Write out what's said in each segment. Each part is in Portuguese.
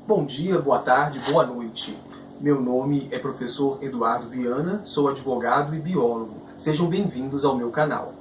Bom dia, boa tarde, boa noite. Meu nome é professor Eduardo Viana, sou advogado e biólogo. Sejam bem-vindos ao meu canal.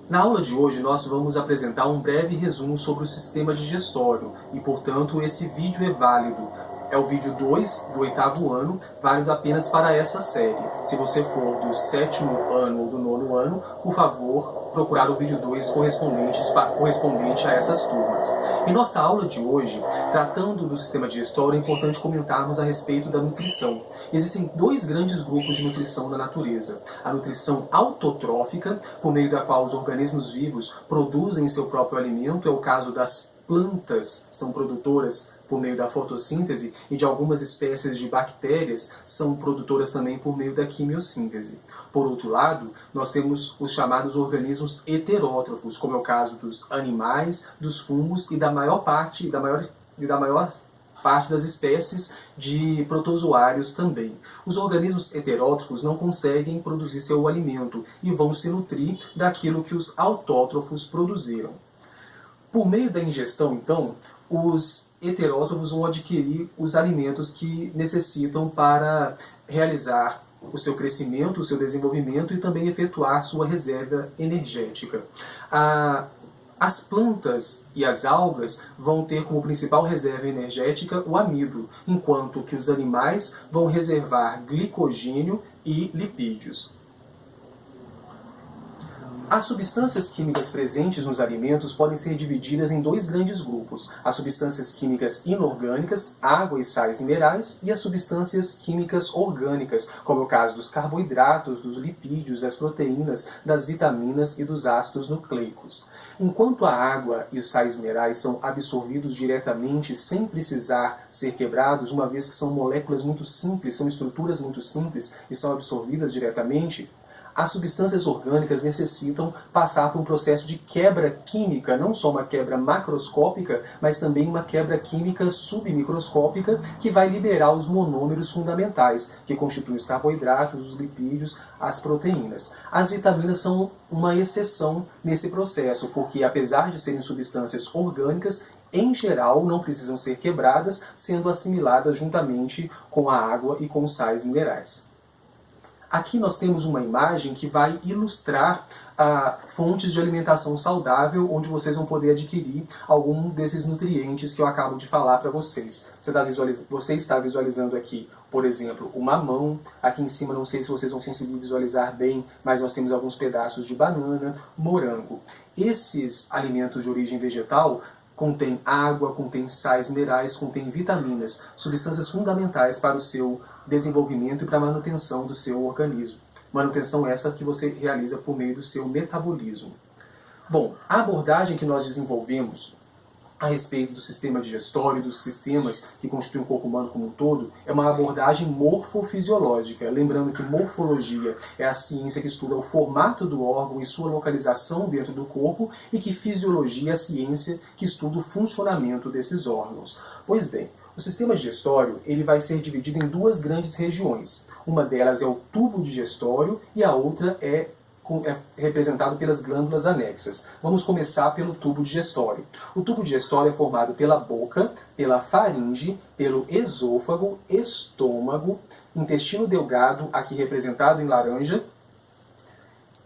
Na aula de hoje nós vamos apresentar um breve resumo sobre o sistema digestório e, portanto, esse vídeo é válido. É o vídeo 2 do 8º ano, válido apenas para essa série. Se você for do 7º ano ou do 9º ano, por favor, procurar o vídeo 2 correspondente a essas turmas. Em nossa aula de hoje, tratando do sistema digestório, é importante comentarmos a respeito da nutrição. Existem dois grandes grupos de nutrição na natureza. A nutrição autotrófica, por meio da qual os organismos vivos produzem seu próprio alimento, é o caso das plantas, são produtoras por meio da fotossíntese, e de algumas espécies de bactérias são produtoras também por meio da quimiossíntese. Por outro lado, nós temos os chamados organismos heterótrofos, como é o caso dos animais, dos fungos e da maior parte das espécies de protozoários também. Os organismos heterótrofos não conseguem produzir seu alimento e vão se nutrir daquilo que os autótrofos produziram. Por meio da ingestão, então, os heterótrofos vão adquirir os alimentos que necessitam para realizar o seu crescimento, o seu desenvolvimento e também efetuar sua reserva energética. As plantas e as algas vão ter como principal reserva energética o amido, enquanto que os animais vão reservar glicogênio e lipídios. As substâncias químicas presentes nos alimentos podem ser divididas em dois grandes grupos: as substâncias químicas inorgânicas, água e sais minerais, e as substâncias químicas orgânicas, como é o caso dos carboidratos, dos lipídios, das proteínas, das vitaminas e dos ácidos nucleicos. Enquanto a água e os sais minerais são absorvidos diretamente sem precisar ser quebrados, uma vez que são moléculas muito simples, são estruturas muito simples e são absorvidas diretamente, as substâncias orgânicas necessitam passar por um processo de quebra química, não só uma quebra macroscópica, mas também uma quebra química submicroscópica, que vai liberar os monômeros fundamentais, que constituem os carboidratos, os lipídios, as proteínas. As vitaminas são uma exceção nesse processo, porque apesar de serem substâncias orgânicas, em geral não precisam ser quebradas, sendo assimiladas juntamente com a água e com os sais minerais. Aqui nós temos uma imagem que vai ilustrar fontes de alimentação saudável, onde vocês vão poder adquirir algum desses nutrientes que eu acabo de falar para vocês. Você está visualizando aqui, por exemplo, o mamão. Aqui em cima, não sei se vocês vão conseguir visualizar bem, mas nós temos alguns pedaços de banana, morango. Esses alimentos de origem vegetal contêm água, contêm sais minerais, contêm vitaminas, substâncias fundamentais para o seu desenvolvimento e para a manutenção do seu organismo. Manutenção essa que você realiza por meio do seu metabolismo. Bom, a abordagem que nós desenvolvemos a respeito do sistema digestório, dos sistemas que constituem o corpo humano como um todo, é uma abordagem morfofisiológica. Lembrando que morfologia é a ciência que estuda o formato do órgão e sua localização dentro do corpo, e que fisiologia é a ciência que estuda o funcionamento desses órgãos. Pois bem, o sistema digestório ele vai ser dividido em duas grandes regiões. Uma delas é o tubo digestório e a outra é representado pelas glândulas anexas. Vamos começar pelo tubo digestório. O tubo digestório é formado pela boca, pela faringe, pelo esôfago, estômago, intestino delgado, aqui representado em laranja,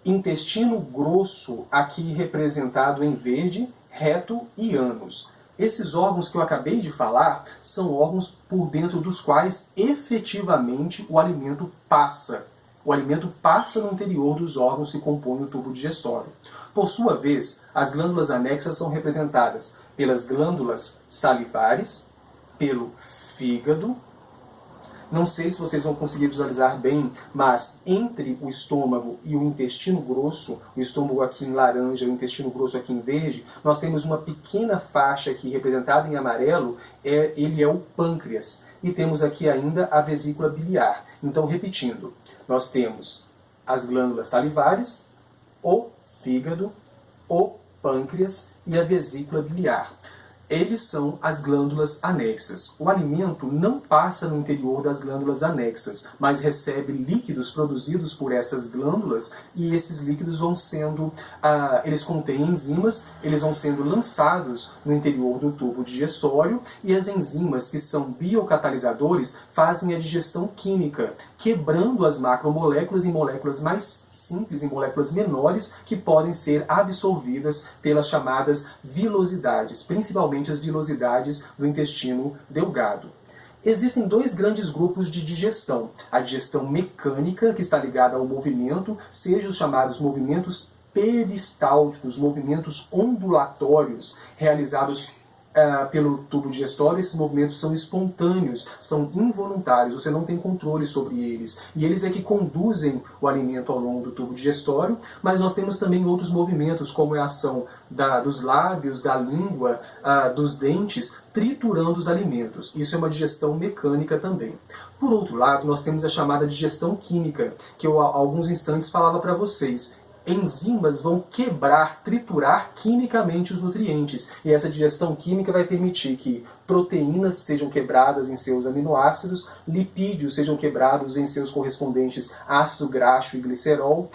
intestino grosso, aqui representado em verde, reto e ânus. Esses órgãos que eu acabei de falar são órgãos por dentro dos quais efetivamente o alimento passa. O alimento passa no interior dos órgãos que compõem o tubo digestório. Por sua vez, as glândulas anexas são representadas pelas glândulas salivares, pelo fígado. Não sei se vocês vão conseguir visualizar bem, mas entre o estômago e o intestino grosso, o estômago aqui em laranja, o intestino grosso aqui em verde, nós temos uma pequena faixa aqui representada em amarelo, ele é o pâncreas. E temos aqui ainda a vesícula biliar. Então, repetindo, nós temos as glândulas salivares, o fígado, o pâncreas e a vesícula biliar. Eles são as glândulas anexas. O alimento não passa no interior das glândulas anexas, mas recebe líquidos produzidos por essas glândulas, e esses líquidos vão sendo, eles contêm enzimas, eles vão sendo lançados no interior do tubo digestório, e as enzimas, que são biocatalisadores, fazem a digestão química, quebrando as macromoléculas em moléculas mais simples, em moléculas menores, que podem ser absorvidas pelas chamadas vilosidades, principalmente as vilosidades do intestino delgado. Existem dois grandes grupos de digestão. A digestão mecânica, que está ligada ao movimento, seja os chamados movimentos peristálticos, movimentos ondulatórios, realizados pelo tubo digestório. Esses movimentos são espontâneos, são involuntários, você não tem controle sobre eles. E eles é que conduzem o alimento ao longo do tubo digestório, mas nós temos também outros movimentos, como a ação dos lábios, da língua, dos dentes, triturando os alimentos. Isso é uma digestão mecânica também. Por outro lado, nós temos a chamada digestão química, que eu há alguns instantes falava para vocês. Enzimas vão quebrar, triturar quimicamente os nutrientes. E essa digestão química vai permitir que proteínas sejam quebradas em seus aminoácidos, lipídios sejam quebrados em seus correspondentes ácido graxo e glicerol,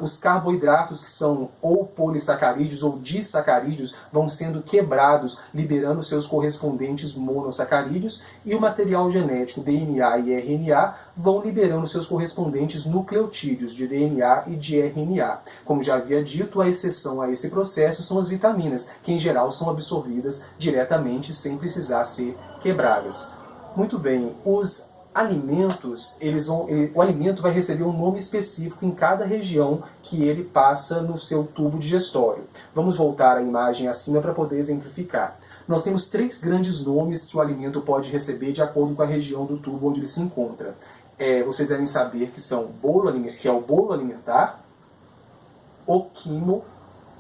os carboidratos, que são ou polissacarídeos ou disacarídeos, vão sendo quebrados, liberando seus correspondentes monossacarídeos, e o material genético, DNA e RNA, vão liberando seus correspondentes nucleotídeos de DNA e de RNA. Como já havia dito, a exceção a esse processo são as vitaminas, que em geral são absorvidas diretamente sem precisar ser quebradas. Muito bem, os alimentos, o alimento vai receber um nome específico em cada região que ele passa no seu tubo digestório. Vamos voltar à imagem acima para poder exemplificar. Nós temos três grandes nomes que o alimento pode receber de acordo com a região do tubo onde ele se encontra. Vocês devem saber que são que é o bolo alimentar, o quimo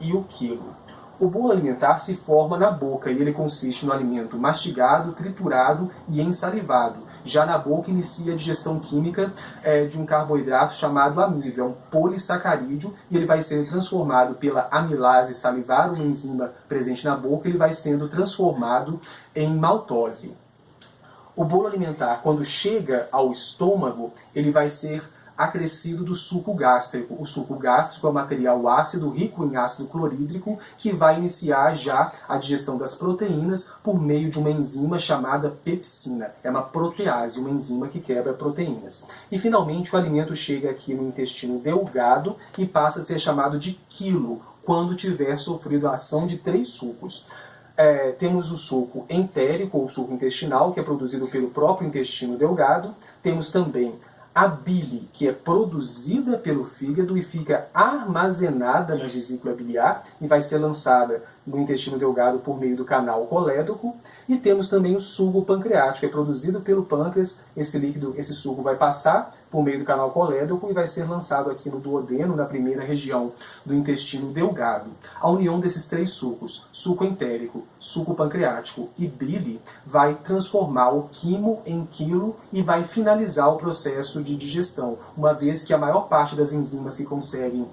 e o quilo. O bolo alimentar se forma na boca e ele consiste no alimento mastigado, triturado e ensalivado. Já na boca inicia a digestão química de um carboidrato chamado amido, é um polissacarídeo, e ele vai sendo transformado pela amilase salivar, uma enzima presente na boca, ele vai sendo transformado em maltose. O bolo alimentar, quando chega ao estômago, ele vai ser acrescido do suco gástrico. O suco gástrico é um material ácido, rico em ácido clorídrico, que vai iniciar já a digestão das proteínas por meio de uma enzima chamada pepsina. É uma protease, uma enzima que quebra proteínas. E finalmente o alimento chega aqui no intestino delgado e passa a ser chamado de quilo, quando tiver sofrido a ação de 3 sucos. Temos o suco entérico, ou suco intestinal, que é produzido pelo próprio intestino delgado. Temos também a bile, que é produzida pelo fígado e fica armazenada na vesícula biliar e vai ser lançada no intestino delgado por meio do canal colédoco. E temos também o suco pancreático, é produzido pelo pâncreas. Esse suco vai passar por meio do canal colédoco e vai ser lançado aqui no duodeno, na primeira região do intestino delgado. A união desses 3 sucos, suco entérico, suco pancreático e bile, vai transformar o quimo em quilo e vai finalizar o processo de digestão, uma vez que a maior parte das enzimas que conseguem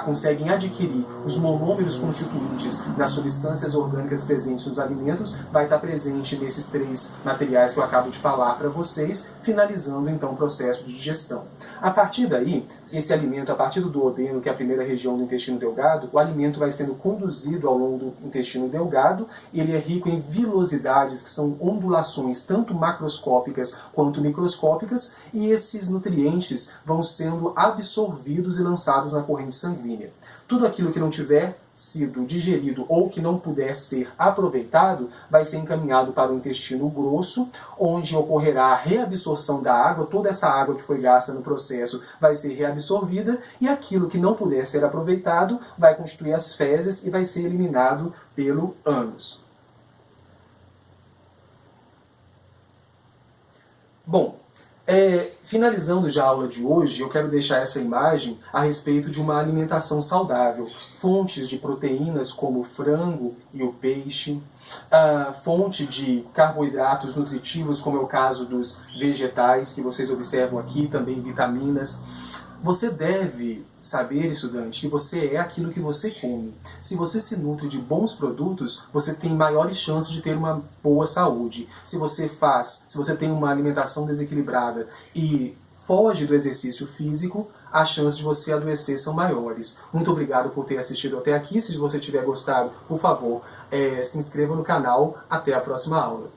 conseguem adquirir os monômeros constituintes das substâncias orgânicas presentes nos alimentos, vai estar presente nesses 3 materiais que eu acabo de falar para vocês, finalizando então o processo de digestão. A partir daí, esse alimento, a partir do duodeno, que é a primeira região do intestino delgado, o alimento vai sendo conduzido ao longo do intestino delgado. Ele é rico em vilosidades, que são ondulações tanto macroscópicas quanto microscópicas, e esses nutrientes vão sendo absorvidos e lançados na corrente sanguínea. Tudo aquilo que não tiver sido digerido ou que não puder ser aproveitado vai ser encaminhado para o intestino grosso, onde ocorrerá a reabsorção da água. Toda essa água que foi gasta no processo vai ser reabsorvida, e aquilo que não puder ser aproveitado vai constituir as fezes e vai ser eliminado pelo ânus. Bom, finalizando já a aula de hoje, eu quero deixar essa imagem a respeito de uma alimentação saudável. Fontes de proteínas como o frango e o peixe, fonte de carboidratos nutritivos, como é o caso dos vegetais, que vocês observam aqui, também vitaminas, Você deve saber, estudante, que você é aquilo que você come. Se você se nutre de bons produtos, você tem maiores chances de ter uma boa saúde. Se você tem uma alimentação desequilibrada e foge do exercício físico, as chances de você adoecer são maiores. Muito obrigado por ter assistido até aqui. Se você tiver gostado, por favor, se inscreva no canal. Até a próxima aula.